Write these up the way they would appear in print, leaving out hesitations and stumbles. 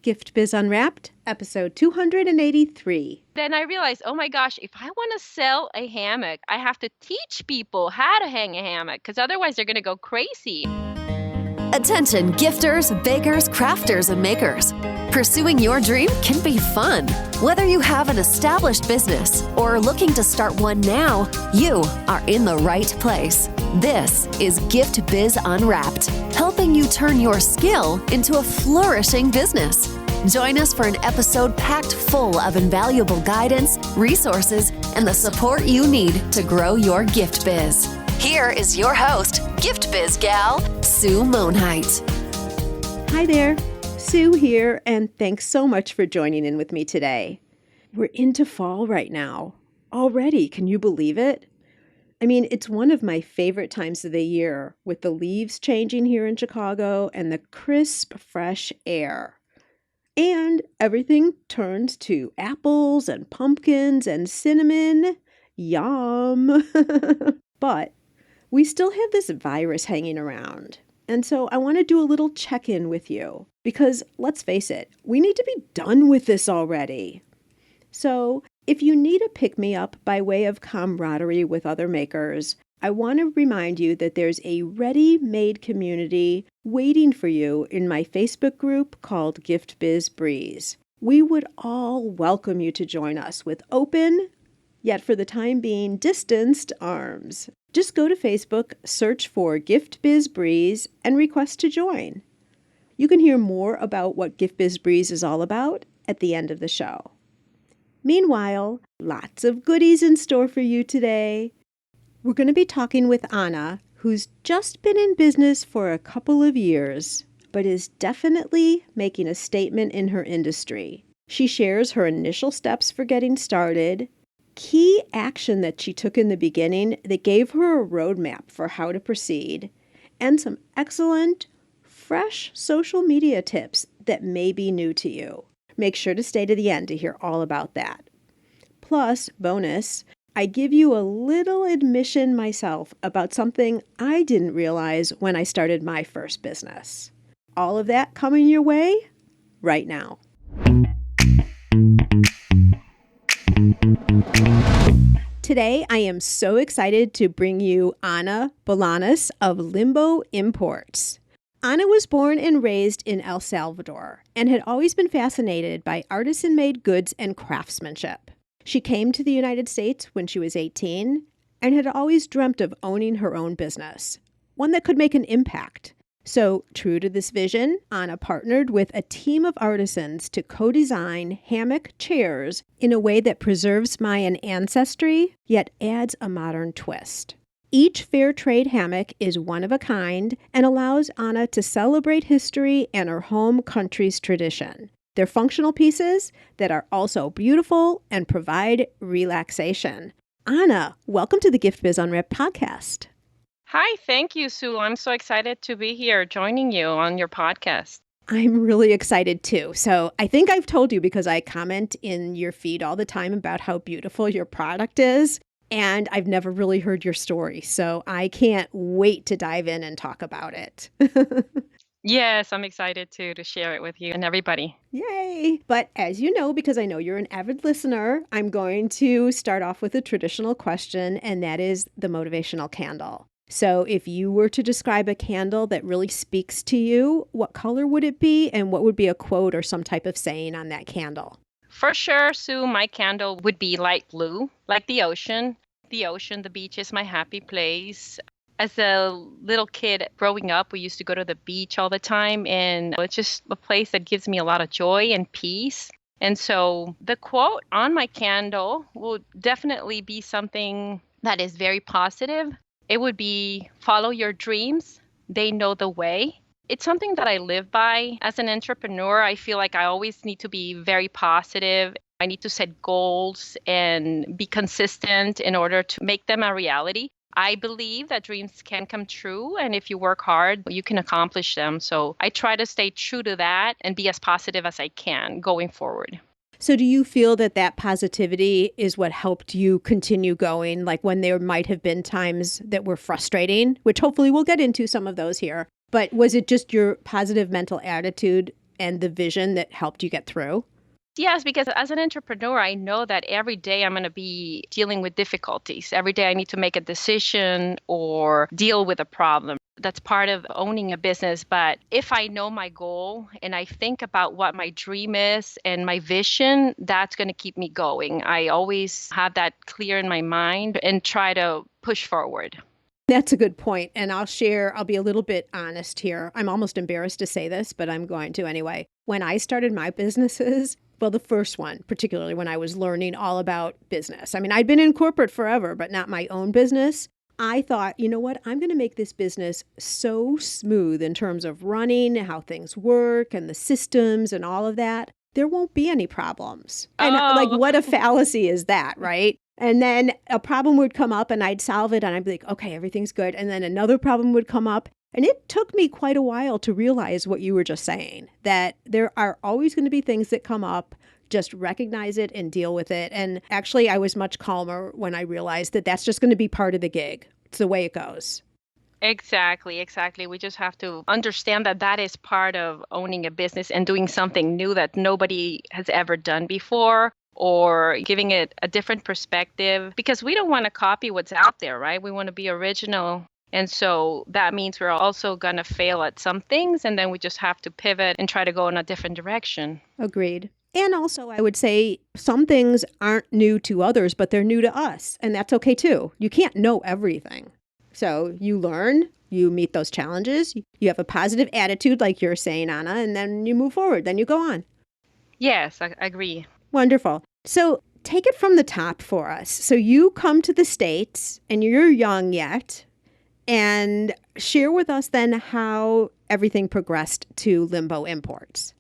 Gift Biz Unwrapped, episode 283. Then I realized, oh my gosh, if I want to sell a hammock, I have to teach people how to hang a hammock because otherwise they're going to go crazy. Attention gifters, bakers, crafters, and makers. Pursuing your dream can be fun. Whether you have an established business or are looking to start one now, you are in the right place. This is Gift Biz Unwrapped, helping you turn your skill into a flourishing business. Join us for an episode packed full of invaluable guidance, resources, and the support you need to grow your gift biz. Here is your host, Gift Biz gal, Sue Monheit. Hi there, Sue here, and thanks so much for joining in with me today. We're into fall right now. Already, can you believe it? I mean, it's one of my favorite times of the year, with the leaves changing here in Chicago and the crisp, fresh air. And everything turns to apples and pumpkins and cinnamon. Yum! But we still have this virus hanging around. And so I want to do a little check-in with you. Because let's face it, we need to be done with this already. So if you need a pick-me-up by way of camaraderie with other makers, I want to remind you that there's a ready-made community waiting for you in my Facebook group called Gift Biz Breeze. We would all welcome you to join us with open, yet for the time being distanced arms. Just go to Facebook, search for Gift Biz Breeze, and request to join. You can hear more about what Gift Biz Breeze is all about at the end of the show. Meanwhile, lots of goodies in store for you today. We're going to be talking with Ana, who's just been in business for a couple of years, but is definitely making a statement in her industry. She shares her initial steps for getting started, key action that she took in the beginning that gave her a roadmap for how to proceed, and some excellent, fresh social media tips that may be new to you. Make sure to stay to the end to hear all about that. Plus, bonus, I give you a little admission myself about something I didn't realize when I started my first business. All of that coming your way right now. Today, I am so excited to bring you Ana Bolanos of Limbo Imports. Ana was born and raised in El Salvador and had always been fascinated by artisan-made goods and craftsmanship. She came to the United States when she was 18 and had always dreamt of owning her own business, one that could make an impact. So, true to this vision, Ana partnered with a team of artisans to co-design hammock chairs in a way that preserves Mayan ancestry, yet adds a modern twist. Each fair trade hammock is one of a kind and allows Ana to celebrate history and her home country's tradition. They're functional pieces that are also beautiful and provide relaxation. Ana, welcome to the Gift Biz Unwrapped podcast. Hi, thank you, Sue. I'm so excited to be here joining you on your podcast. I'm really excited too. So I think I've told you because I comment in your feed all the time about how beautiful your product is. And I've never really heard your story, so I can't wait to dive in and talk about it. Yes, I'm excited to share it with you and everybody. Yay! But as you know, because I know you're an avid listener, I'm going to start off with a traditional question, and that is the motivational candle. So if you were to describe a candle that really speaks to you, what color would it be, and what would be a quote or some type of saying on that candle? For sure, Sue, my candle would be light blue, like the ocean. The ocean, the beach is my happy place. As a little kid growing up, we used to go to the beach all the time, and it's just a place that gives me a lot of joy and peace. And so the quote on my candle will definitely be something that is very positive. It would be, follow your dreams. They know the way. It's something that I live by. As an entrepreneur, I feel like I always need to be very positive. I need to set goals and be consistent in order to make them a reality. I believe that dreams can come true, and if you work hard, you can accomplish them. So I try to stay true to that and be as positive as I can going forward. So do you feel that that positivity is what helped you continue going, like when there might have been times that were frustrating, which hopefully we'll get into some of those here, but was it just your positive mental attitude and the vision that helped you get through? Yes, because as an entrepreneur, I know that every day I'm going to be dealing with difficulties. Every day I need to make a decision or deal with a problem. That's part of owning a business. But if I know my goal and I think about what my dream is and my vision, that's going to keep me going. I always have that clear in my mind and try to push forward. That's a good point. And I'll be a little bit honest here. I'm almost embarrassed to say this, but I'm going to anyway. When I started my businesses, well, the first one, particularly when I was learning all about business. I mean, I'd been in corporate forever, but not my own business. I thought, you know what? I'm going to make this business so smooth in terms of running, how things work, and the systems and all of that. There won't be any problems. And like, Oh, what a fallacy is that, right? And then a problem would come up and I'd solve it and I'd be like, okay, everything's good. And then another problem would come up. And it took me quite a while to realize what you were just saying, that there are always going to be things that come up. Just recognize it and deal with it. And actually, I was much calmer when I realized that that's just going to be part of the gig. It's the way it goes. exactly, exactly. We just have to understand that that is part of owning a business and doing something new that nobody has ever done before, or giving it a different perspective, because we don't want to copy what's out there, right? We want to be original. And so that means we're also going to fail at some things, and then we just have to pivot and try to go in a different direction. Agreed. And also, I would say some things aren't new to others, but they're new to us. And that's okay too. You can't know everything. So you learn, you meet those challenges, you have a positive attitude, like you're saying, Anna, and then you move forward, then you go on. Yes, I agree. Wonderful. So take it from the top for us. So you come to the States and you're young yet, and share with us then how everything progressed to Limbo Imports.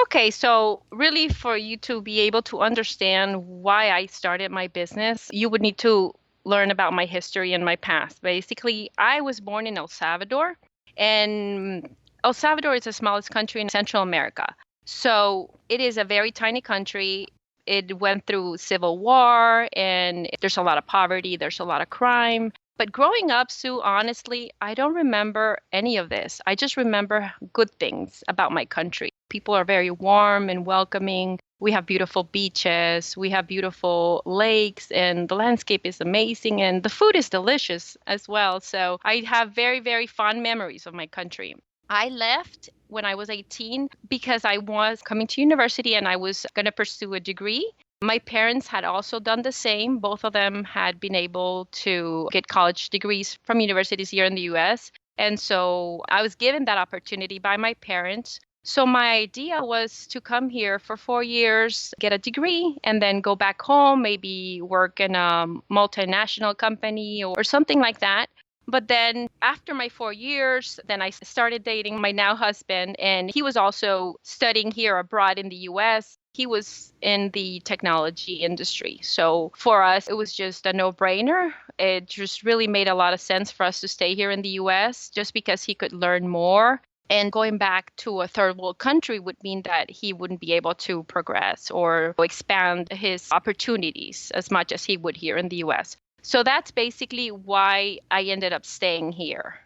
Okay, so really for you to be able to understand why I started my business, you would need to learn about my history and my past. Basically, I was born in El Salvador, and El Salvador is the smallest country in Central America. So it is a very tiny country. It went through civil war, and there's a lot of poverty, there's a lot of crime. But growing up, Sue, honestly, I don't remember any of this. I just remember good things about my country. People are very warm and welcoming. We have beautiful beaches, we have beautiful lakes, and the landscape is amazing, and the food is delicious as well. So I have very, very fond memories of my country. I left when I was 18 because I was coming to university and I was going to pursue a degree. My parents had also done the same. Both of them had been able to get college degrees from universities here in the US. And so I was given that opportunity by my parents. So my idea was to come here for 4 years, get a degree, and then go back home, maybe work in a multinational company or something like that. But then after my 4 years, then I started dating my now husband, and he was also studying here abroad in the US. He was in the technology industry. So for us, it was just a no-brainer. It just really made a lot of sense for us to stay here in the US just because he could learn more. And going back to a third world country would mean that he wouldn't be able to progress or expand his opportunities as much as he would here in the US. So that's basically why I ended up staying here.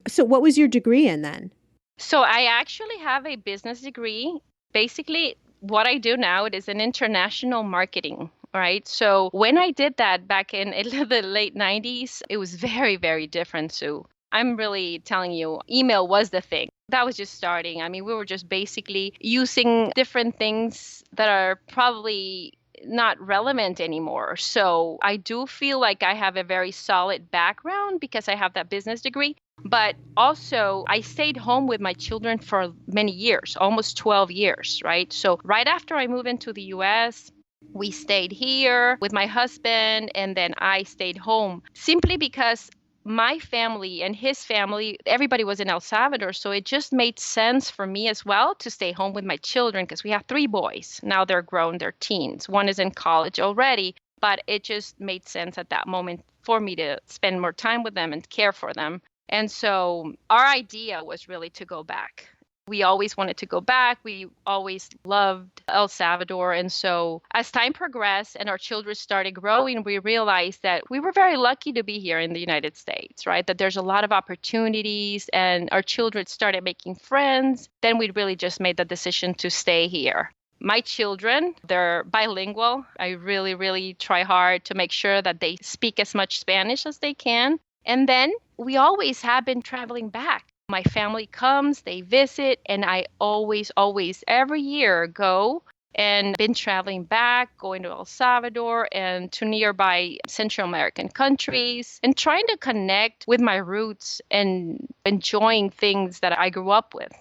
So what was your degree in then? So I actually have a business degree. Basically, what I do now, it is in international marketing, right? So when I did that back in the late 90s, it was very, very different. So I'm really telling you, email was the thing. That was just starting. I mean, we were just basically using different things that are probably not relevant anymore. So I do feel like I have a very solid background because I have that business degree. But also, I stayed home with my children for many years, almost 12 years, right? So right after I moved into the US, we stayed here with my husband, and then I stayed home simply because my family and his family, everybody was in El Salvador. So it just made sense for me as well to stay home with my children because we have 3 boys. Now they're grown, they're teens. One is in college already, but it just made sense at that moment for me to spend more time with them and care for them. And so our idea was really to go back. We always wanted to go back. We always loved El Salvador. And so as time progressed and our children started growing, we realized that we were very lucky to be here in the United States, right? That there's a lot of opportunities and our children started making friends. Then we really just made the decision to stay here. My children, they're bilingual. I really, really try hard to make sure that they speak as much Spanish as they can. And then we always have been traveling back. My family comes, they visit, and I always, always, every year go and been traveling back, going to El Salvador and to nearby Central American countries and trying to connect with my roots and enjoying things that I grew up with.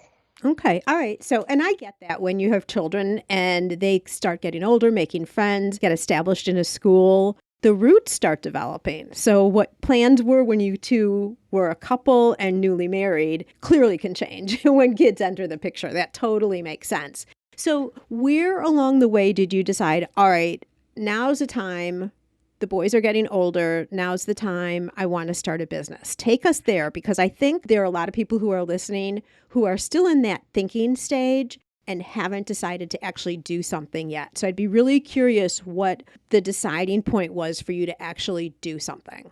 Okay. All right. So, and I get that when you have children and they start getting older, making friends, get established in a school, the roots start developing. So, what plans were when you two were a couple and newly married clearly can change when kids enter the picture. That totally makes sense. So, where along the way did you decide, all right, now's the time? The boys are getting older. Now's the time I want to start a business. Take us there, because I think there are a lot of people who are listening who are still in that thinking stage and haven't decided to actually do something yet. So I'd be really curious what the deciding point was for you to actually do something.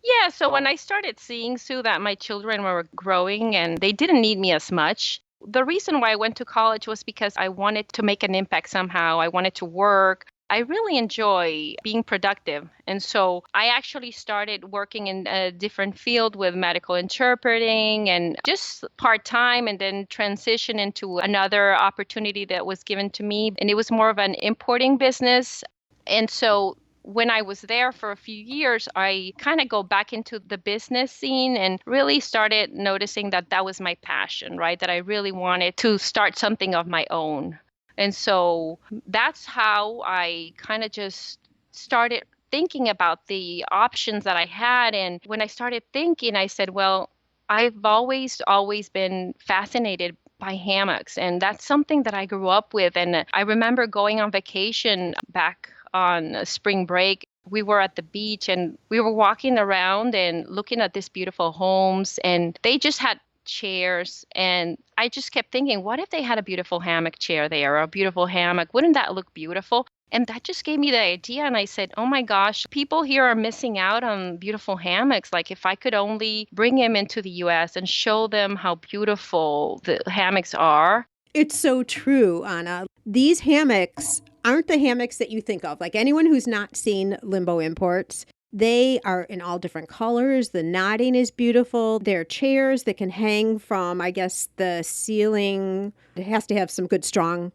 Yeah, so when I started seeing, Sue, that my children were growing and they didn't need me as much, the reason why I went to college was because I wanted to make an impact somehow. I wanted to work. I really enjoy being productive. And so I actually started working in a different field with medical interpreting and just part-time, and then transition into another opportunity that was given to me. And it was more of an importing business. And so when I was there for a few years, I kind of go back into the business scene and really started noticing that that was my passion, right? That I really wanted to start something of my own. And so that's how I kind of just started thinking about the options that I had. And when I started thinking, I said, well, I've always been fascinated by hammocks. And that's something that I grew up with. And I remember going on vacation back on spring break. We were at the beach and we were walking around and looking at these beautiful homes, and they just had chairs. And I just kept thinking, what if they had a beautiful hammock chair there or a beautiful hammock? Wouldn't that look beautiful? And that just gave me the idea. And I said, oh my gosh, people here are missing out on beautiful hammocks. Like if I could only bring them into the US and show them how beautiful the hammocks are. It's so true, Ana. These hammocks aren't the hammocks that you think of. Like anyone who's not seen Limbo Imports, they are in all different colors. The knotting is beautiful. They're chairs that can hang from, I guess, the ceiling. It has to have some good, strong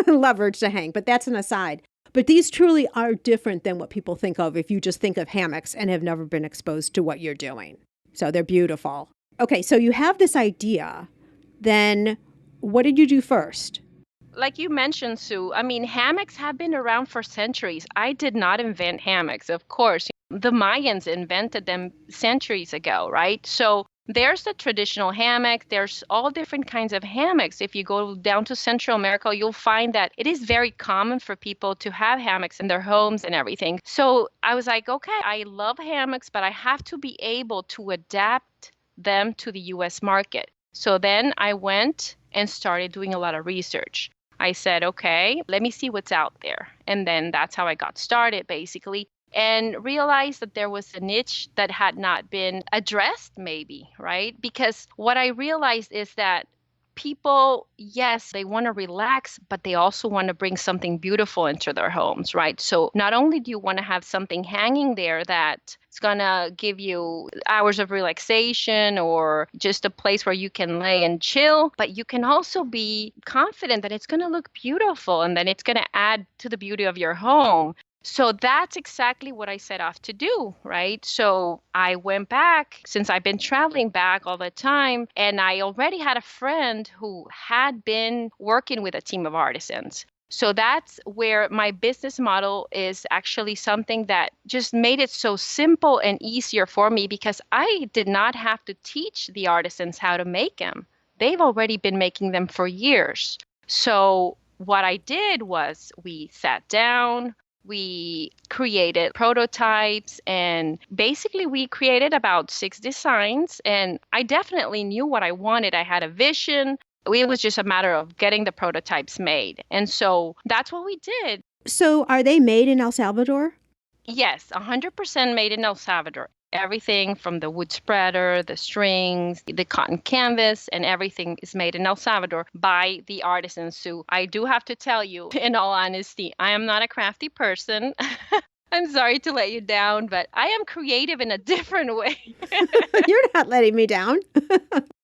leverage to hang, but that's an aside. But these truly are different than what people think of if you just think of hammocks and have never been exposed to what you're doing. So they're beautiful. Okay, so you have this idea. Then what did you do first? Like you mentioned, Sue, I mean, hammocks have been around for centuries. I did not invent hammocks, of course. The Mayans invented them centuries ago, right? So there's the traditional hammock. There's all different kinds of hammocks. If you go down to Central America, you'll find that it is very common for people to have hammocks in their homes and everything. So I was like, okay, I love hammocks, but I have to be able to adapt them to the US market. So then I went and started doing a lot of research. I said, okay, let me see what's out there. And then that's how I got started, basically, and realized that there was a niche that had not been addressed, maybe, right? Because what I realized is that people, yes, they want to relax, but they also want to bring something beautiful into their homes, right? So not only do you want to have something hanging there that it's going to give you hours of relaxation or just a place where you can lay and chill, but you can also be confident that it's going to look beautiful and that it's going to add to the beauty of your home. So that's exactly what I set off to do, right? So I went back, since I've been traveling back all the time, and I already had a friend who had been working with a team of artisans. So that's where my business model is actually something that just made it so simple and easier for me, because I did not have to teach the artisans how to make them. They've already been making them for years. So what I did was we sat down, we created prototypes, and basically we created about 6 designs. And I definitely knew what I wanted. I had a vision. It was just a matter of getting the prototypes made. And so that's what we did. So are they made in El Salvador? Yes, 100% made in El Salvador. Everything from the wood spreader, the strings, the cotton canvas, and everything is made in El Salvador by the artisans. So I do have to tell you, in all honesty, I am not a crafty person. I'm sorry to let you down, but I am creative in a different way. You're not letting me down.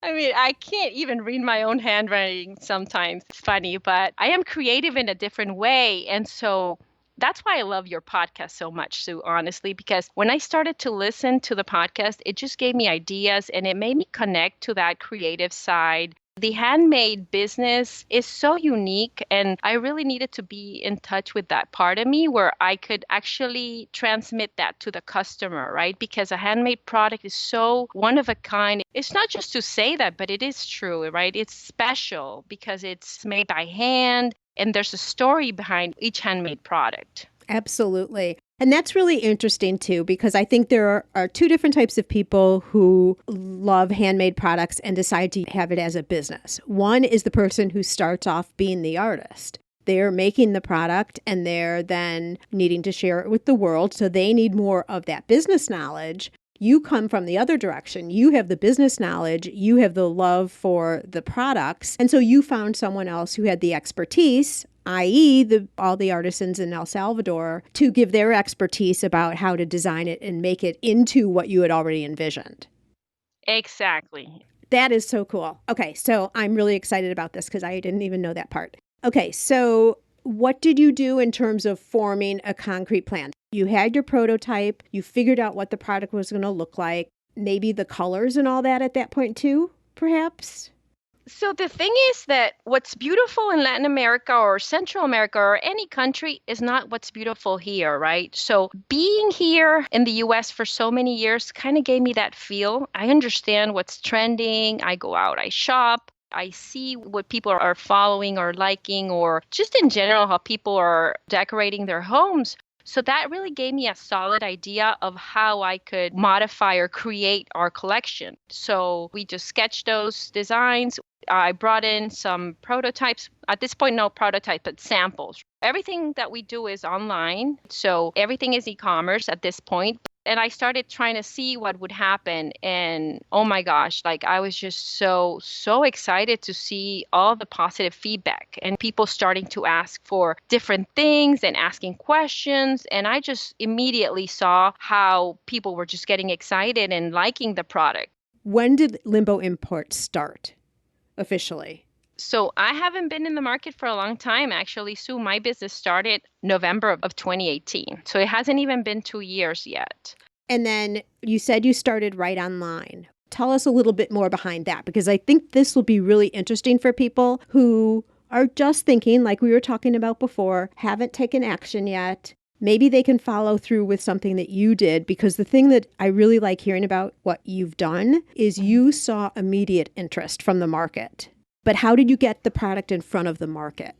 I mean, I can't even read my own handwriting sometimes. It's funny, but I am creative in a different way. And so that's why I love your podcast so much, Sue, honestly, because when I started to listen to the podcast, it just gave me ideas and it made me connect to that creative side. The handmade business is so unique, and I really needed to be in touch with that part of me where I could actually transmit that to the customer, right? Because a handmade product is so one of a kind. It's not just to say that, but it is true, right? It's special because it's made by hand, and there's a story behind each handmade product. Absolutely. And that's really interesting too, because I think there are two different types of people who love handmade products and decide to have it as a business. One is the person who starts off being the artist. They're making the product and they're then needing to share it with the world. So they need more of that business knowledge. You come from the other direction. You have the business knowledge. You have the love for the products. And so you found someone else who had the expertise, i.e. all the artisans in El Salvador, to give their expertise about how to design it and make it into what you had already envisioned. Exactly. That is so cool. Okay, so I'm really excited about this because I didn't even know that part. Okay, so what did you do in terms of forming a concrete plan? You had your prototype, you figured out what the product was going to look like, maybe the colors and all that at that point too, perhaps? So the thing is that what's beautiful in Latin America or Central America or any country is not what's beautiful here, right? So being here in the US for so many years kind of gave me that feel. I understand what's trending. I go out, I shop. I see what people are following or liking, or just in general, how people are decorating their homes. So that really gave me a solid idea of how I could modify or create our collection. So we just sketched those designs. I brought in some prototypes. At this point, no prototype, but samples. Everything that we do is online. So everything is e-commerce at this point. And I started trying to see what would happen. And oh my gosh, like I was just so excited to see all the positive feedback and people starting to ask for different things and asking questions. And I just immediately saw how people were just getting excited and liking the product. When did Limbo Imports start officially? So I haven't been in the market for a long time, actually, Sue. My business started November of 2018. So it hasn't even been 2 years yet. And then you said you started right online. Tell us a little bit more behind that, because I think this will be really interesting for people who are just thinking, like we were talking about before, haven't taken action yet. Maybe they can follow through with something that you did, because the thing that I really like hearing about what you've done is you saw immediate interest from the market. But how did you get the product in front of the market?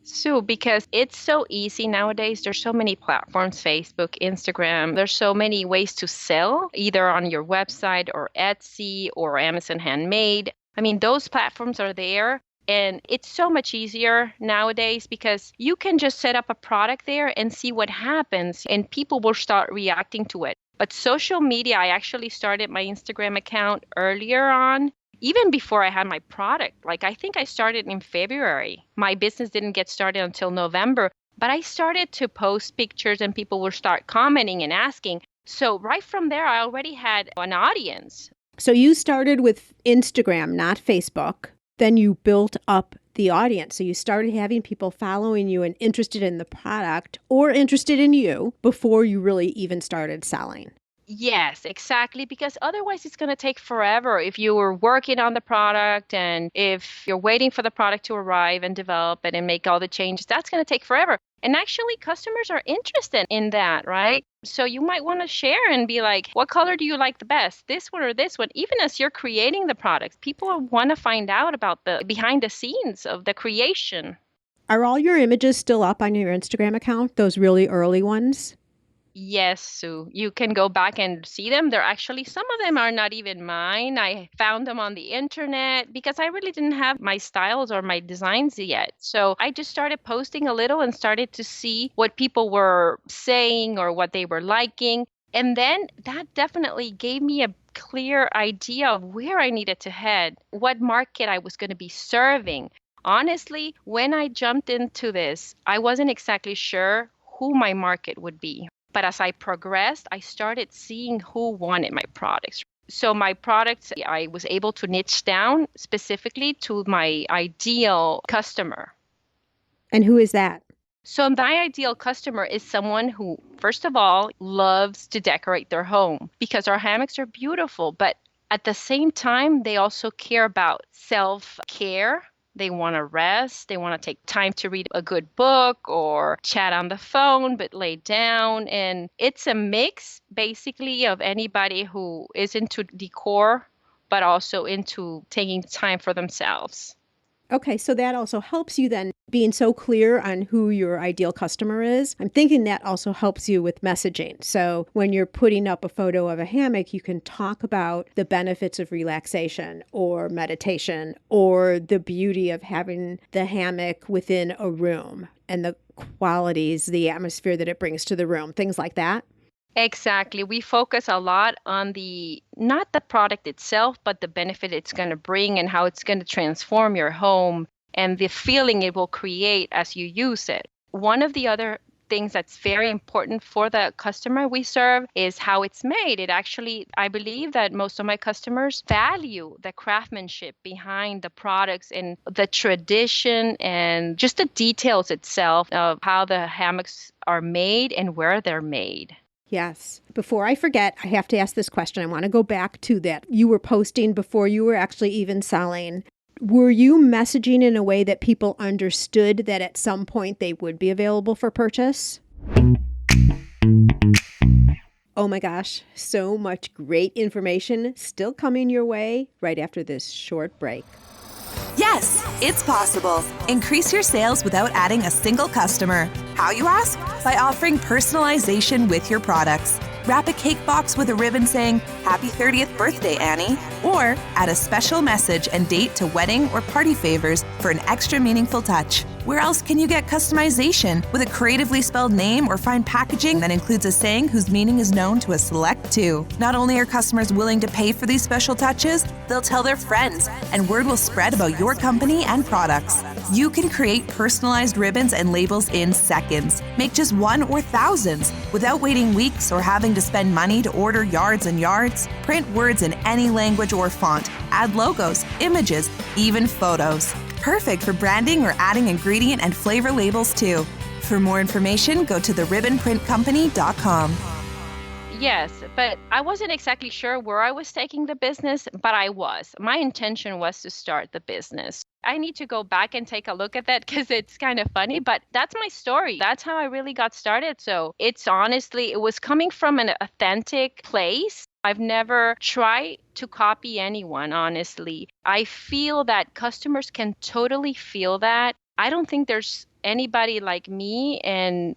So because it's so easy nowadays, there's so many platforms, Facebook, Instagram, there's so many ways to sell, either on your website or Etsy or Amazon Handmade. I mean, those platforms are there. And it's so much easier nowadays because you can just set up a product there and see what happens and people will start reacting to it. But social media, I actually started my Instagram account earlier on. Even before I had my product, like I think I started in February. My business didn't get started until November, but I started to post pictures and people would start commenting and asking. So right from there, I already had an audience. So you started with Instagram, not Facebook. Then you built up the audience. So you started having people following you and interested in the product or interested in you before you really even started selling. Yes, exactly. Because otherwise it's going to take forever if you were working on the product and if you're waiting for the product to arrive and develop it and make all the changes, that's going to take forever. And actually customers are interested in that, right? So you might want to share and be like, what color do you like the best? This one or this one? Even as you're creating the products, people want to find out about the behind the scenes of the creation. Are all your images still up on your Instagram account, those really early ones? Yes, Sue. You can go back and see them. They're actually, some of them are not even mine. I found them on the internet because I really didn't have my styles or my designs yet. So I just started posting a little and started to see what people were saying or what they were liking. And then that definitely gave me a clear idea of where I needed to head, what market I was going to be serving. Honestly, when I jumped into this, I wasn't exactly sure who my market would be. But as I progressed, I started seeing who wanted my products. So my products, I was able to niche down specifically to my ideal customer. And who is that? So my ideal customer is someone who, first of all, loves to decorate their home because our hammocks are beautiful, but at the same time, they also care about self-care. They want to rest. They want to take time to read a good book or chat on the phone, but lay down. And it's a mix basically of anybody who is into decor, but also into taking time for themselves. Okay, so that also helps you then being so clear on who your ideal customer is. I'm thinking that also helps you with messaging. So when you're putting up a photo of a hammock, you can talk about the benefits of relaxation or meditation or the beauty of having the hammock within a room and the qualities, the atmosphere that it brings to the room, things like that. Exactly. We focus a lot on not the product itself, but the benefit it's going to bring and how it's going to transform your home and the feeling it will create as you use it. One of the other things that's very important for the customer we serve is how it's made. It actually, I believe that most of my customers value the craftsmanship behind the products and the tradition and just the details itself of how the hammocks are made and where they're made. Yes. Before I forget, I have to ask this question. I want to go back to that. You were posting before you were actually even selling. Were you messaging in a way that people understood that at some point they would be available for purchase? Oh my gosh, so much great information still coming your way right after this short break. Yes, it's possible. Increase your sales without adding a single customer. How, you ask? By offering personalization with your products. Wrap a cake box with a ribbon saying, "Happy 30th birthday, Annie." Or add a special message and date to wedding or party favors for an extra meaningful touch. Where else can you get customization with a creatively spelled name or fine packaging that includes a saying whose meaning is known to a select few? Not only are customers willing to pay for these special touches, they'll tell their friends, and word will spread about your company and products. You can create personalized ribbons and labels in seconds. Make just one or thousands without waiting weeks or having to spend money to order yards and yards. Print words in any language or font. Add logos, images, even photos. Perfect for branding or adding ingredient and flavor labels too. For more information, go to theribbonprintcompany.com. Yes, but I wasn't exactly sure where I was taking the business, but I was. My intention was to start the business. I need to go back and take a look at that because it's kind of funny, but that's my story. That's how I really got started. So it's honestly, it was coming from an authentic place. I've never tried to copy anyone, honestly. I feel that customers can totally feel that. I don't think there's anybody like me, and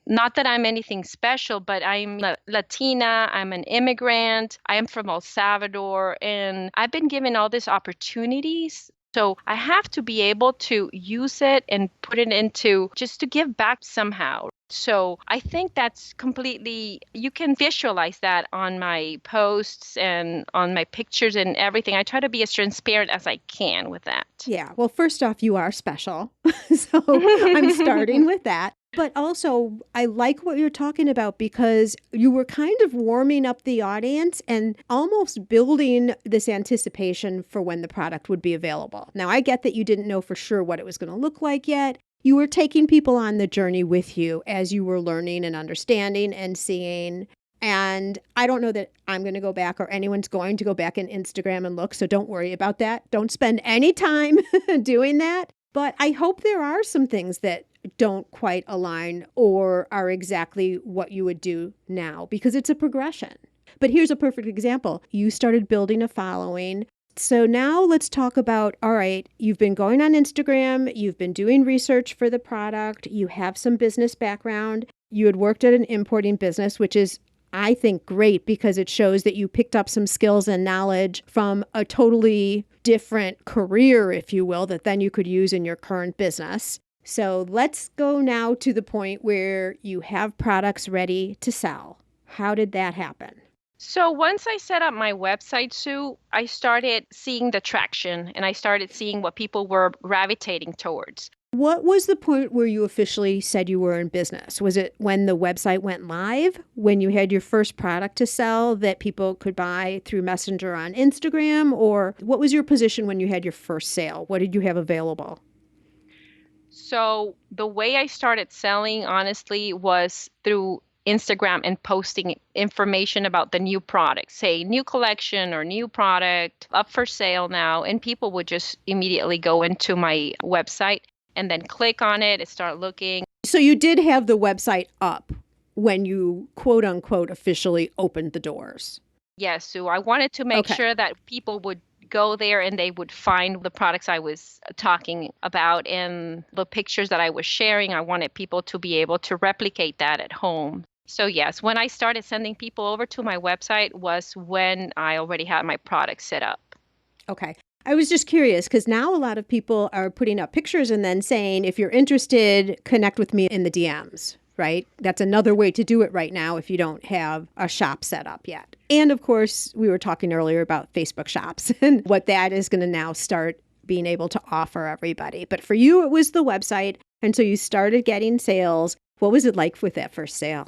not that I'm anything special, but I'm Latina, I'm an immigrant, I am from El Salvador, and I've been given all these opportunities. So I have to be able to use it and put it into just to give back somehow. So I think that's completely, you can visualize that on my posts and on my pictures and everything. I try to be as transparent as I can with that. Yeah, well, first off, you are special. So I'm starting with that. But also, I like what you're talking about because you were kind of warming up the audience and almost building this anticipation for when the product would be available. Now, I get that you didn't know for sure what it was going to look like yet. You were taking people on the journey with you as you were learning and understanding and seeing. And I don't know that I'm going to go back or anyone's going to go back in Instagram and look. So don't worry about that. Don't spend any time doing that. But I hope there are some things that don't quite align or are exactly what you would do now because it's a progression. But here's a perfect example. You started building a following. So now let's talk about, all right, you've been going on Instagram, you've been doing research for the product, you have some business background. You had worked at an importing business, which is, I think, great because it shows that you picked up some skills and knowledge from a totally different career, if you will, that then you could use in your current business. So let's go now to the point where you have products ready to sell. How did that happen? So once I set up my website, Sue, I started seeing the traction and I started seeing what people were gravitating towards. What was the point where you officially said you were in business? Was it when the website went live, when you had your first product to sell that people could buy through Messenger on Instagram? Or what was your position when you had your first sale? What did you have available? So the way I started selling, honestly, was through Instagram and posting information about the new product, say new collection or new product up for sale now. And people would just immediately go into my website and then click on it and start looking. So you did have the website up when you quote unquote officially opened the doors. Yes, so I wanted to make Okay. sure that people would go there and they would find the products I was talking about and the pictures that I was sharing. I wanted people to be able to replicate that at home. So yes, when I started sending people over to my website was when I already had my product set up. Okay. I was just curious because now a lot of people are putting up pictures and then saying, if you're interested, connect with me in the DMs, right? That's another way to do it right now if you don't have a shop set up yet. And of course, we were talking earlier about Facebook shops and what that is going to now start being able to offer everybody. But for you, it was the website. And so you started getting sales. What was it like with that first sale?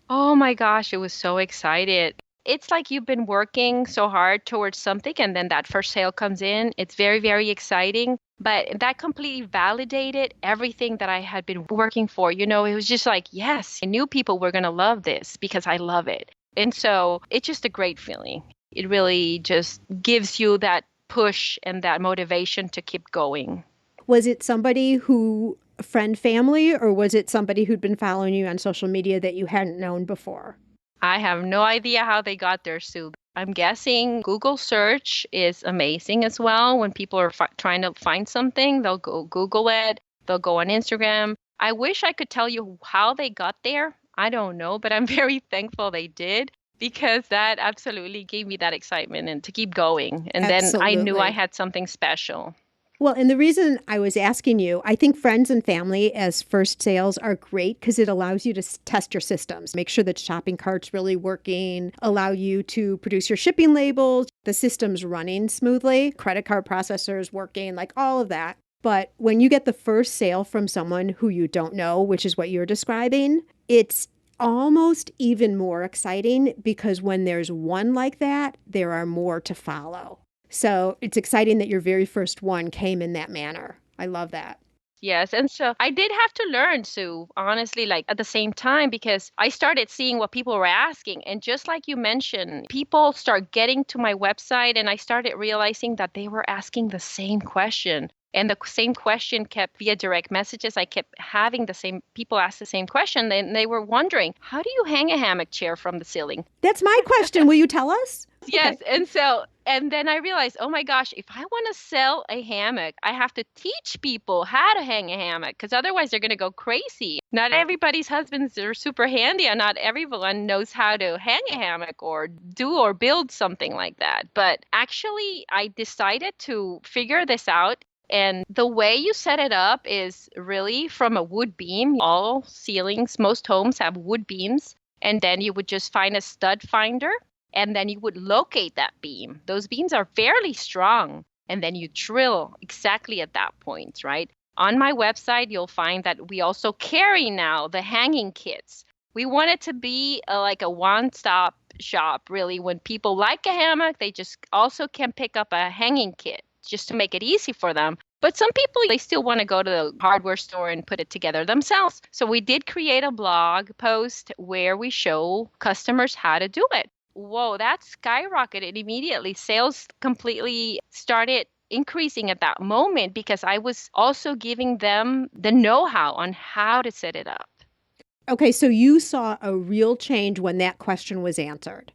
Oh my gosh, it was so excited. It's like you've been working so hard towards something and then that first sale comes in. It's very, very exciting. But that completely validated everything that I had been working for. You know, it was just like, yes, I knew people were going to love this because I love it. And so it's just a great feeling. It really just gives you that push and that motivation to keep going. Was it somebody who, a friend, family, or was it somebody who'd been following you on social media that you hadn't known before? I have no idea how they got there, Sue. I'm guessing Google search is amazing as well. When people are trying to find something, they'll go Google it. They'll go on Instagram. I wish I could tell you how they got there. I don't know, but I'm very thankful they did because that absolutely gave me that excitement and to keep going. And then I knew I Absolutely. had something special. Well, and the reason I was asking you, I think friends and family as first sales are great because it allows you to test your systems, make sure that shopping cart's really working, allow you to produce your shipping labels, the system's running smoothly, credit card processors working, like all of that. But when you get the first sale from someone who you don't know, which is what you're describing, it's almost even more exciting because when there's one like that, there are more to follow. So it's exciting that your very first one came in that manner. I love that. Yes. And so I did have to learn, Sue, honestly, like at the same time, because I started seeing what people were asking. And just like you mentioned, people start getting to my website and I started realizing that they were asking the same question. And the same question kept via direct messages. I kept having the same people ask the same question. And they were wondering, how do you hang a hammock chair from the ceiling? That's my question. Will you tell us? Yes. Okay. And then I realized, oh my gosh, if I want to sell a hammock, I have to teach people how to hang a hammock because otherwise they're going to go crazy. Not everybody's husbands are super handy and not everyone knows how to hang a hammock or do or build something like that. But actually, I decided to figure this out. And the way you set it up is really from a wood beam. All ceilings, most homes have wood beams. And then you would just find a stud finder and then you would locate that beam. Those beams are fairly strong. And then you drill exactly at that point, right? On my website, you'll find that we also carry now the hanging kits. We want it to be like a one-stop shop, really. When people like a hammock, they just also can pick up a hanging kit just to make it easy for them. But some people, they still want to go to the hardware store and put it together themselves. So we did create a blog post where we show customers how to do it. Whoa, that skyrocketed immediately. Sales completely started increasing at that moment because I was also giving them the know-how on how to set it up. Okay, so you saw a real change when that question was answered.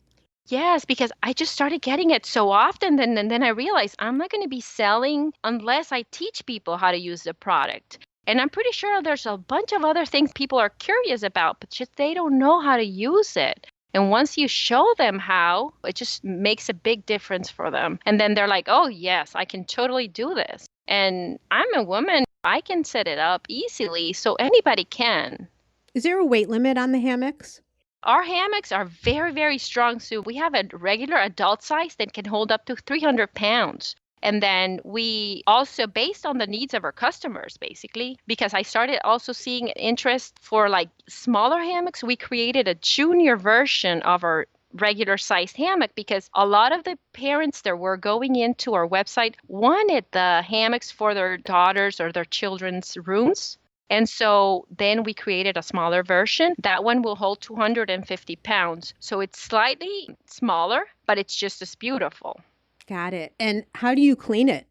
Yes, because I just started getting it so often. And then I realized I'm not going to be selling unless I teach people how to use the product. And I'm pretty sure there's a bunch of other things people are curious about, but just they don't know how to use it. And once you show them how, it just makes a big difference for them. And then they're like, oh, yes, I can totally do this. And I'm a woman, I can set it up easily, so anybody can. Is there a weight limit on the hammocks? Our hammocks are very, very strong, Sue. We have a regular adult size that can hold up to 300 pounds. And then we also, based on the needs of our customers, basically, because I started also seeing interest for like smaller hammocks, we created a junior version of our regular sized hammock because a lot of the parents that were going into our website wanted the hammocks for their daughters or their children's rooms. And so then we created a smaller version. That one will hold 250 pounds. So it's slightly smaller, but it's just as beautiful. Got it. And how do you clean it?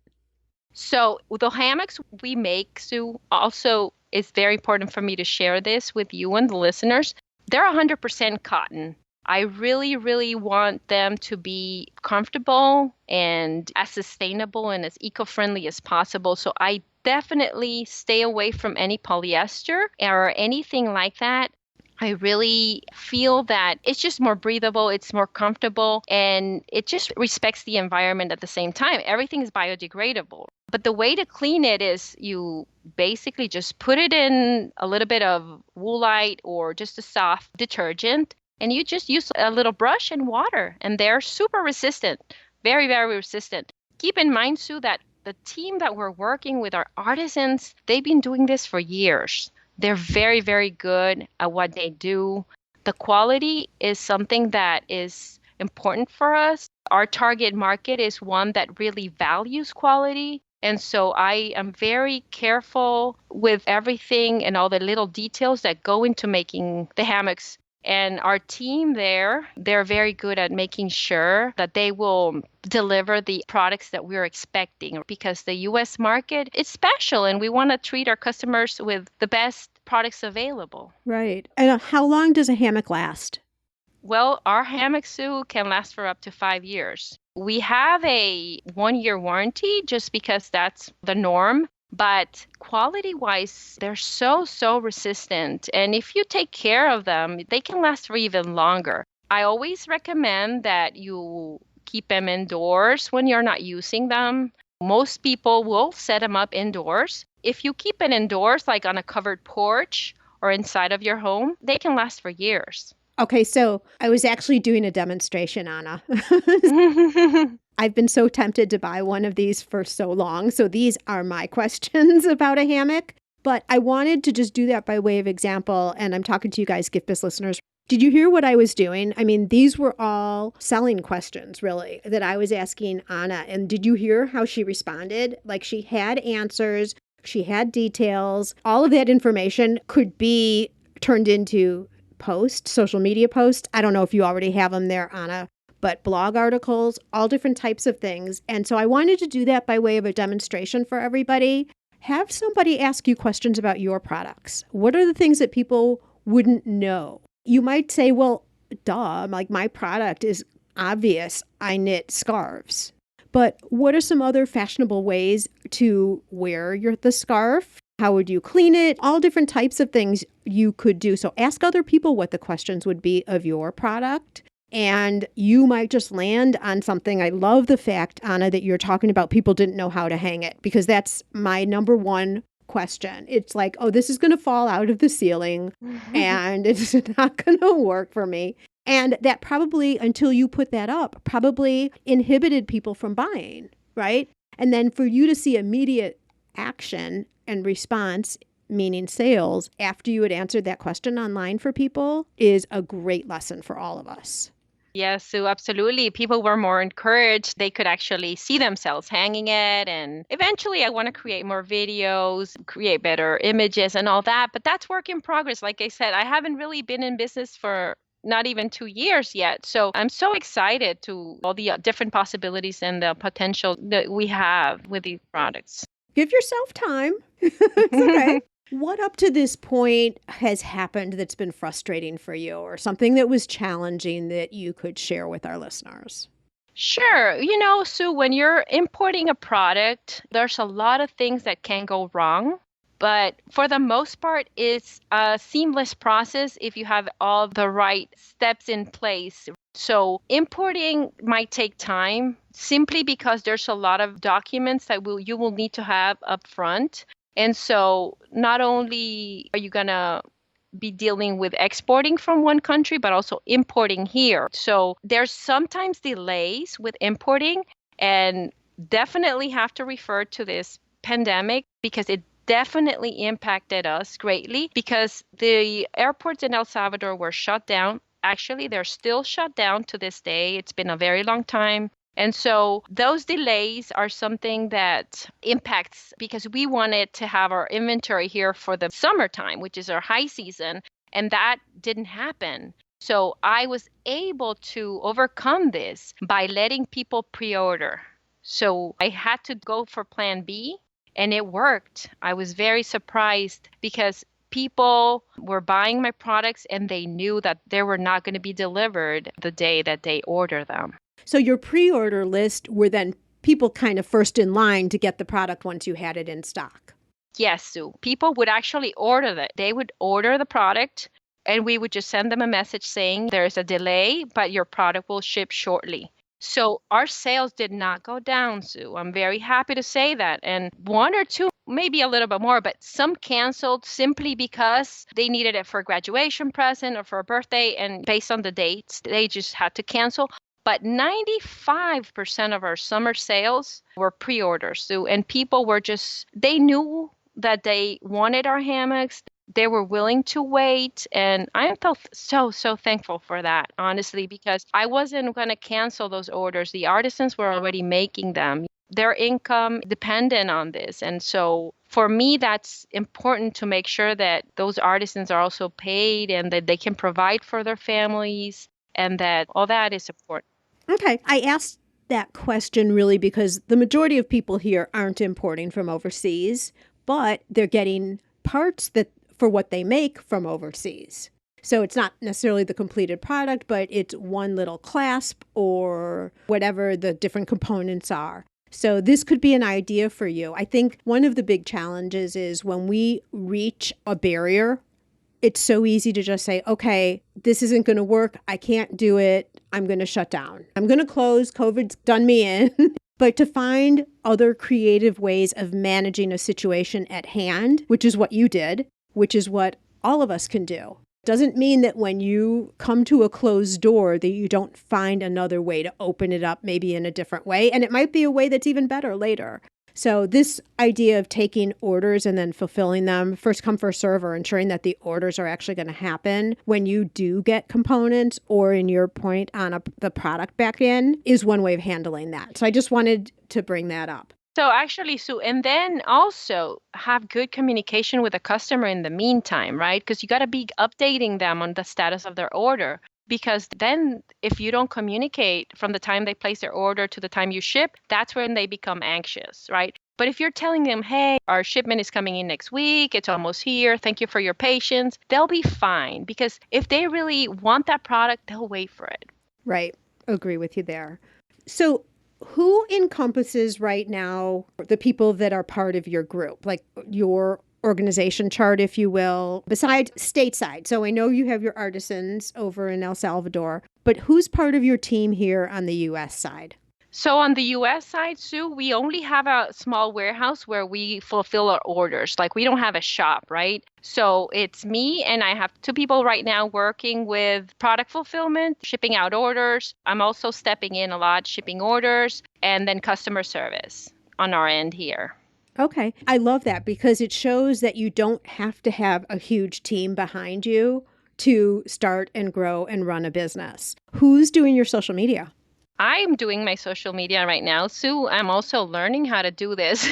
So the hammocks we make, Sue, also it's very important for me to share this with you and the listeners. They're 100% cotton. I really, really want them to be comfortable and as sustainable and as eco-friendly as possible. So I definitely stay away from any polyester or anything like that. I really feel that it's just more breathable, it's more comfortable, and it just respects the environment at the same time. Everything is biodegradable. But the way to clean it is you basically just put it in a little bit of woolite or just a soft detergent, and you just use a little brush and water, and they're super resistant, very, very resistant. Keep in mind, Sue, that the team that we're working with are artisans. They've been doing this for years. They're very, very good at what they do. The quality is something that is important for us. Our target market is one that really values quality. And so I am very careful with everything and all the little details that go into making the hammocks. And our team there, they're very good at making sure that they will deliver the products that we're expecting because the US market is special and we want to treat our customers with the best products available. Right. And how long does a hammock last? Well, our hammock, Sue, can last for up to 5 years. We have a 1-year warranty just because that's the norm. But quality-wise, they're so, so resistant. And if you take care of them, they can last for even longer. I always recommend that you keep them indoors when you're not using them. Most people will set them up indoors. If you keep it indoors, like on a covered porch or inside of your home, they can last for years. Okay, so I was actually doing a demonstration, Ana. I've been so tempted to buy one of these for so long. So these are my questions about a hammock. But I wanted to just do that by way of example. And I'm talking to you guys, Gift Biz listeners. Did you hear what I was doing? I mean, these were all selling questions, really, that I was asking Ana. And did you hear how she responded? Like she had answers, she had details. All of that information could be turned into posts, social media posts. I don't know if you already have them there, Ana, but blog articles, all different types of things. And so I wanted to do that by way of a demonstration for everybody. Have somebody ask you questions about your products. What are the things that people wouldn't know? You might say, well, duh, like my product is obvious. I knit scarves. But what are some other fashionable ways to wear the scarf? How would you clean it? All different types of things you could do. So ask other people what the questions would be of your product. And you might just land on something. I love the fact, Ana, that you're talking about people didn't know how to hang it, because that's my number one question. It's like, oh, this is going to fall out of the ceiling and it's not going to work for me. And that probably, until you put that up, probably inhibited people from buying, right? And then for you to see immediate action and response, meaning sales, after you had answered that question online for people is a great lesson for all of us. Yes, so absolutely. People were more encouraged. They could actually see themselves hanging it. And eventually I want to create more videos, create better images and all that. But that's work in progress. Like I said, I haven't really been in business for not even 2 years yet. So I'm so excited to all the different possibilities and the potential that we have with these products. Give yourself time. It's okay. What up to this point has happened that's been frustrating for you, or something that was challenging that you could share with our listeners? Sure. Sue, when you're importing a product, there's a lot of things that can go wrong. But for the most part, it's a seamless process if you have all the right steps in place. So importing might take time simply because there's a lot of documents that you will need to have up front. And so not only are you going to be dealing with exporting from one country, but also importing here. So there's sometimes delays with importing, and definitely have to refer to this pandemic because it definitely impacted us greatly because the airports in El Salvador were shut down. Actually, they're still shut down to this day. It's been a very long time. And so those delays are something that impacts because we wanted to have our inventory here for the summertime, which is our high season, and that didn't happen. So I was able to overcome this by letting people pre-order. So I had to go for plan B, and it worked. I was very surprised because people were buying my products and they knew that they were not going to be delivered the day that they order them. So your pre-order list were then people kind of first in line to get the product once you had it in stock. Yes, Sue. People would actually order that. They would order the product and we would just send them a message saying there's a delay, but your product will ship shortly. So our sales did not go down, Sue. I'm very happy to say that. And one or two, maybe a little bit more, but some canceled simply because they needed it for a graduation present or for a birthday. And based on the dates, they just had to cancel. But 95% of our summer sales were pre-orders, Sue. And people were they knew that they wanted our hammocks. They were willing to wait. And I felt so thankful for that, honestly, because I wasn't going to cancel those orders. The artisans were already making them. Their income depended on this. And so for me, that's important to make sure that those artisans are also paid and that they can provide for their families and that all that is important. Okay. I asked that question really because the majority of people here aren't importing from overseas, but they're getting parts that for what they make from overseas. So it's not necessarily the completed product, but it's one little clasp or whatever the different components are. So this could be an idea for you. I think one of the big challenges is when we reach a barrier, it's so easy to just say, okay, this isn't going to work. I can't do it. I'm going to shut down. I'm going to close. COVID's done me in. But to find other creative ways of managing a situation at hand, which is what you did, which is what all of us can do. Doesn't mean that when you come to a closed door that you don't find another way to open it up, maybe in a different way. And it might be a way that's even better later. So this idea of taking orders and then fulfilling them, first come, first serve, or ensuring that the orders are actually going to happen when you do get components or in your point on the product back in is one way of handling that. So I just wanted to bring that up. So actually, Sue, and then also have good communication with the customer in the meantime, right? Because you got to be updating them on the status of their order. Because then if you don't communicate from the time they place their order to the time you ship, that's when they become anxious, right? But if you're telling them, hey, our shipment is coming in next week, it's almost here, thank you for your patience, they'll be fine. Because if they really want that product, they'll wait for it. Right. Agree with you there. So who encompasses right now the people that are part of your group, like your organization chart, if you will, besides stateside? So I know you have your artisans over in El Salvador, but who's part of your team here on the U.S. side? So on the U.S. side, Sue, we only have a small warehouse where we fulfill our orders. Like we don't have a shop, right? So it's me and I have two people right now working with product fulfillment, shipping out orders. I'm also stepping in a lot, shipping orders, and then customer service on our end here. Okay. I love that because it shows that you don't have to have a huge team behind you to start and grow and run a business. Who's doing your social media? I'm doing my social media right now, Sue. I'm also learning how to do this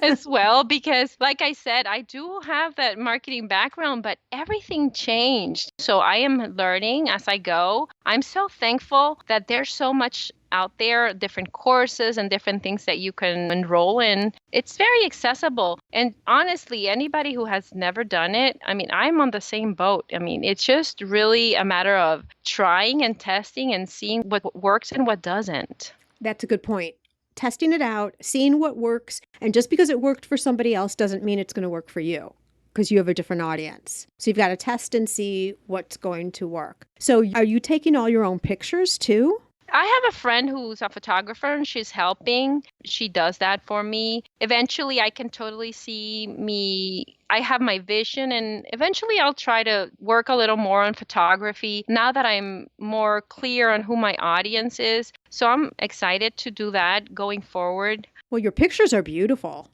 as well, because like I said, I do have that marketing background, but everything changed. So I am learning as I go. I'm so thankful that there's so much out there, different courses and different things that you can enroll in. It's very accessible. And honestly, anybody who has never done it, I mean, I'm on the same boat. I mean, it's just really a matter of trying and testing and seeing what works and what doesn't. That's a good point. testing it out, seeing what works. And just because it worked for somebody else doesn't mean it's going to work for you because you have a different audience. So you've got to test and see what's going to work. So are you taking all your own pictures too? I have a friend who's a photographer and she's helping. She does that for me. Eventually, I can totally see me. I have my vision and eventually I'll try to work a little more on photography now that I'm more clear on who my audience is. So I'm excited to do that going forward. Well, your pictures are beautiful.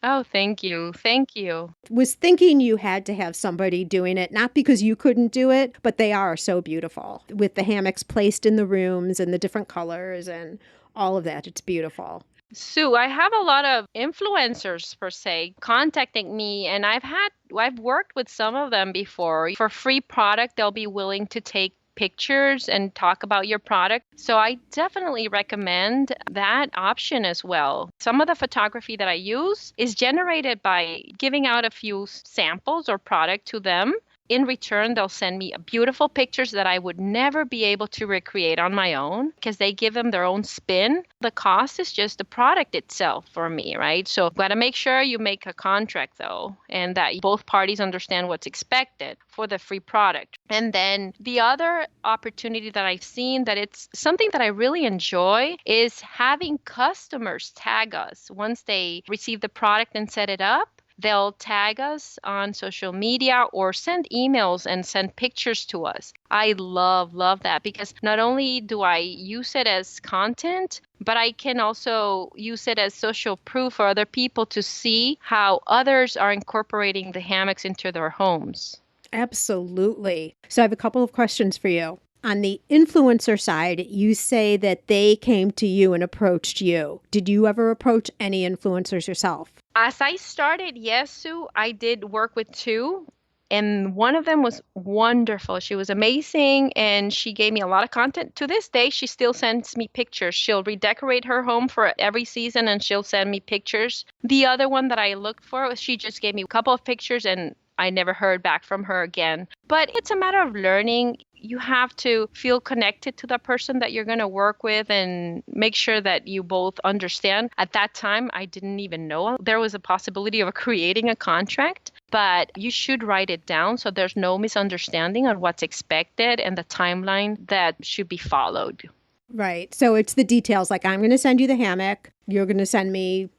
Oh, thank you. Thank you. Was thinking you had to have somebody doing it, not because you couldn't do it, but they are so beautiful with the hammocks placed in the rooms and the different colors and all of that. It's beautiful. Sue, I have a lot of influencers per se contacting me and I've worked with some of them before. For free product, they'll be willing to take pictures and talk about your product. So I definitely recommend that option as well. Some of the photography that I use is generated by giving out a few samples or product to them. In return, they'll send me beautiful pictures that I would never be able to recreate on my own because they give them their own spin. The cost is just the product itself for me, right? So got to make sure you make a contract though, and that both parties understand what's expected for the free product. And then the other opportunity that I've seen that it's something that I really enjoy is having customers tag us once they receive the product and set it up. They'll tag us on social media or send emails and send pictures to us. I love that because not only do I use it as content, but I can also use it as social proof for other people to see how others are incorporating the hammocks into their homes. Absolutely. So I have a couple of questions for you. On the influencer side, you say that they came to you and approached you. Did you ever approach any influencers yourself? As I started, yes, Sue, I did work with two. And one of them was wonderful. She was amazing and she gave me a lot of content. To this day, she still sends me pictures. She'll redecorate her home for every season and she'll send me pictures. The other one that I looked for, she just gave me a couple of pictures and I never heard back from her again. But it's a matter of learning. You have to feel connected to the person that you're going to work with and make sure that you both understand. At that time, I didn't even know there was a possibility of creating a contract, but you should write it down so there's no misunderstanding on what's expected and the timeline that should be followed. Right. So it's the details like I'm going to send you the hammock. You're going to send me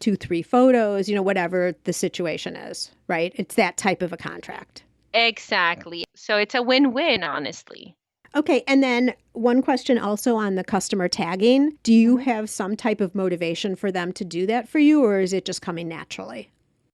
2-3 photos, whatever the situation is, right? It's that type of a contract. Exactly. So it's a win-win, honestly. Okay. And then one question also on the customer tagging. Do you have some type of motivation for them to do that for you, or is it just coming naturally?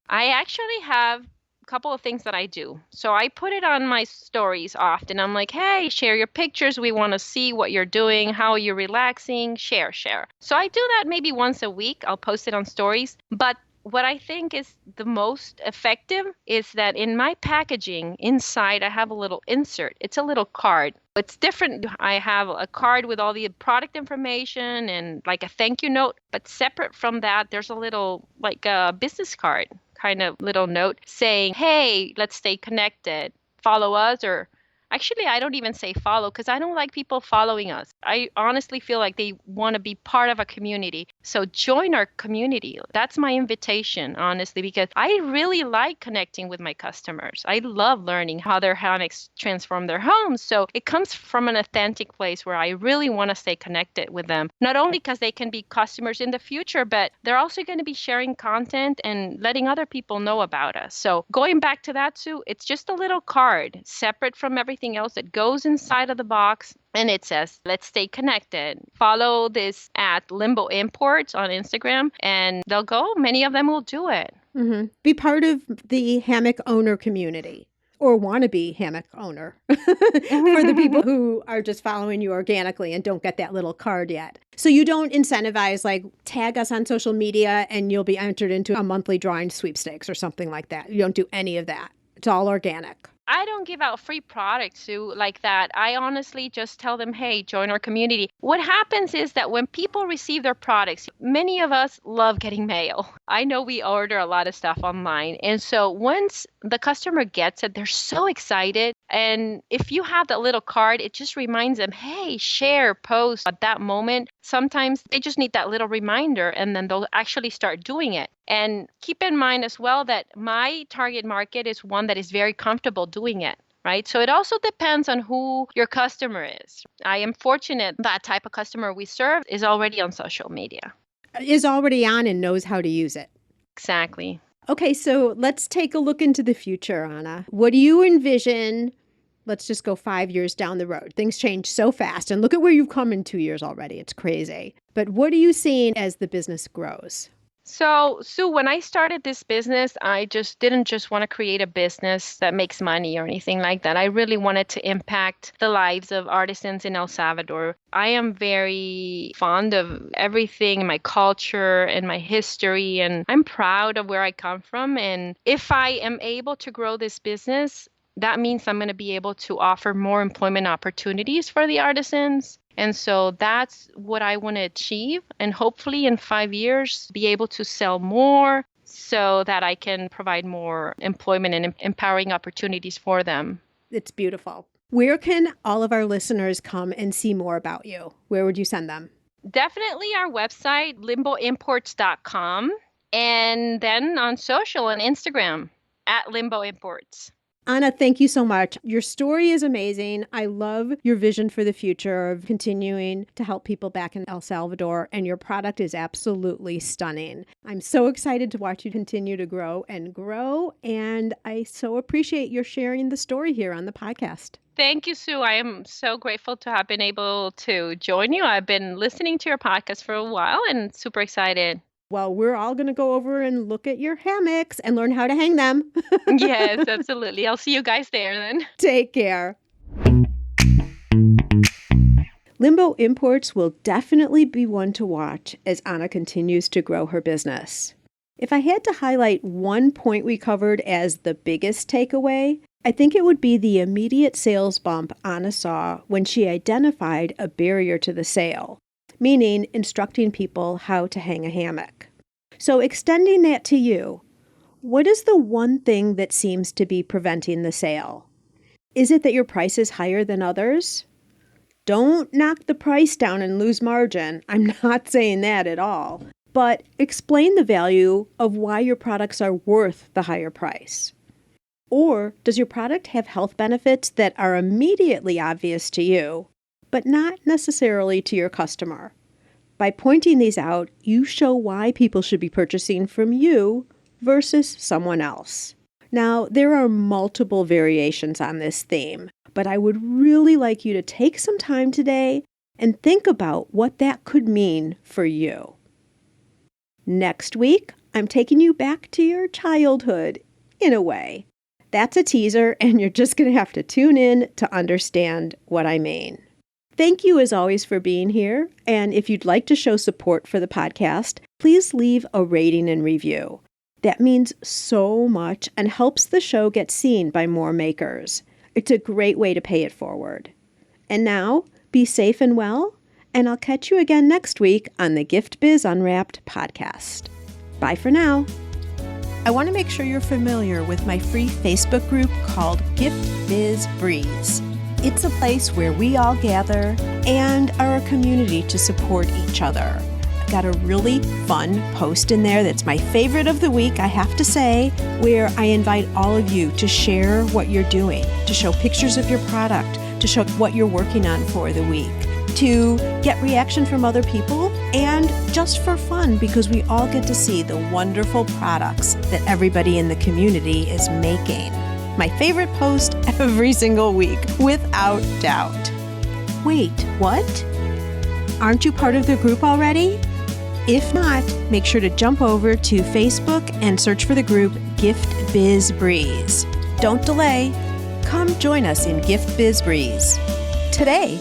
I actually have a couple of things that I do. So I put it on my stories often. I'm like, hey, share your pictures. We want to see what you're doing, how you're relaxing, share. So I do that maybe once a week. I'll post it on stories. But what I think is the most effective is that in my packaging inside, I have a little insert. It's a little card. It's different. I have a card with all the product information and like a thank you note. But separate from that, there's a little like a business card kind of little note saying, hey, let's stay connected. Follow us or actually, I don't even say follow because I don't like people following us. I honestly feel like they want to be part of a community. So join our community. That's my invitation, honestly, because I really like connecting with my customers. I love learning how their hammocks transform their homes. So it comes from an authentic place where I really want to stay connected with them. Not only because they can be customers in the future, but they're also going to be sharing content and letting other people know about us. So going back to that, Sue, it's just a little card separate from everything else that goes inside of the box. And it says, let's stay connected. Follow this at Limbo Imports on Instagram and they'll go. Many of them will do it. Mm-hmm. Be part of the hammock owner community or wannabe hammock owner for the people who are just following you organically and don't get that little card yet. So you don't incentivize like tag us on social media and you'll be entered into a monthly drawing sweepstakes or something like that. You don't do any of that. It's all organic. I don't give out free products, Sue, like that. I honestly just tell them, hey, join our community. What happens is that when people receive their products, many of us love getting mail. I know we order a lot of stuff online. And so once the customer gets it, they're so excited. And if you have that little card, it just reminds them, hey, share, post at that moment. Sometimes they just need that little reminder, and then they'll actually start doing it. And keep in mind as well that my target market is one that is very comfortable doing it. Right? So it also depends on who your customer is. I am fortunate that type of customer we serve is already on social media. Is already on and knows how to use it. Exactly. Okay, so let's take a look into the future, Ana. What do you envision? Let's just go 5 years down the road. Things change so fast, and look at where you've come in 2 years already. It's crazy. But what are you seeing as the business grows? So, Sue, when I started this business, I didn't just want to create a business that makes money or anything like that. I really wanted to impact the lives of artisans in El Salvador. I am very fond of everything, my culture and my history, and I'm proud of where I come from. And if I am able to grow this business, that means I'm going to be able to offer more employment opportunities for the artisans. And so that's what I want to achieve. And hopefully in 5 years, be able to sell more so that I can provide more employment and empowering opportunities for them. It's beautiful. Where can all of our listeners come and see more about you? Where would you send them? Definitely our website, limboimports.com. And then on social and Instagram at Limbo Imports. Ana, thank you so much. Your story is amazing. I love your vision for the future of continuing to help people back in El Salvador, and your product is absolutely stunning. I'm so excited to watch you continue to grow, and I so appreciate your sharing the story here on the podcast. Thank you, Sue. I am so grateful to have been able to join you. I've been listening to your podcast for a while and super excited. Well, we're all going to go over and look at your hammocks and learn how to hang them. Yes, absolutely. I'll see you guys there then. Take care. Limbo Imports will definitely be one to watch as Ana continues to grow her business. If I had to highlight one point we covered as the biggest takeaway, I think it would be the immediate sales bump Ana saw when she identified a barrier to the sale, meaning instructing people how to hang a hammock. So extending that to you, what is the one thing that seems to be preventing the sale? Is it that your price is higher than others? Don't knock the price down and lose margin. I'm not saying that at all. But explain the value of why your products are worth the higher price. Or does your product have health benefits that are immediately obvious to you, but not necessarily to your customer? By pointing these out, you show why people should be purchasing from you versus someone else. Now, there are multiple variations on this theme, but I would really like you to take some time today and think about what that could mean for you. Next week, I'm taking you back to your childhood, in a way. That's a teaser, and you're just going to have to tune in to understand what I mean. Thank you, as always, for being here. And if you'd like to show support for the podcast, please leave a rating and review. That means so much and helps the show get seen by more makers. It's a great way to pay it forward. And now, be safe and well, and I'll catch you again next week on the Gift Biz Unwrapped podcast. Bye for now. I want to make sure you're familiar with my free Facebook group called Gift Biz Breeze. It's a place where we all gather and are a community to support each other. I've got a really fun post in there that's my favorite of the week, I have to say, where I invite all of you to share what you're doing, to show pictures of your product, to show what you're working on for the week, to get reaction from other people, and just for fun, because we all get to see the wonderful products that everybody in the community is making. My favorite post every single week, without doubt. Wait, what? Aren't you part of the group already? If not, make sure to jump over to Facebook and search for the group Gift Biz Breeze. Don't delay. Come join us in Gift Biz Breeze today.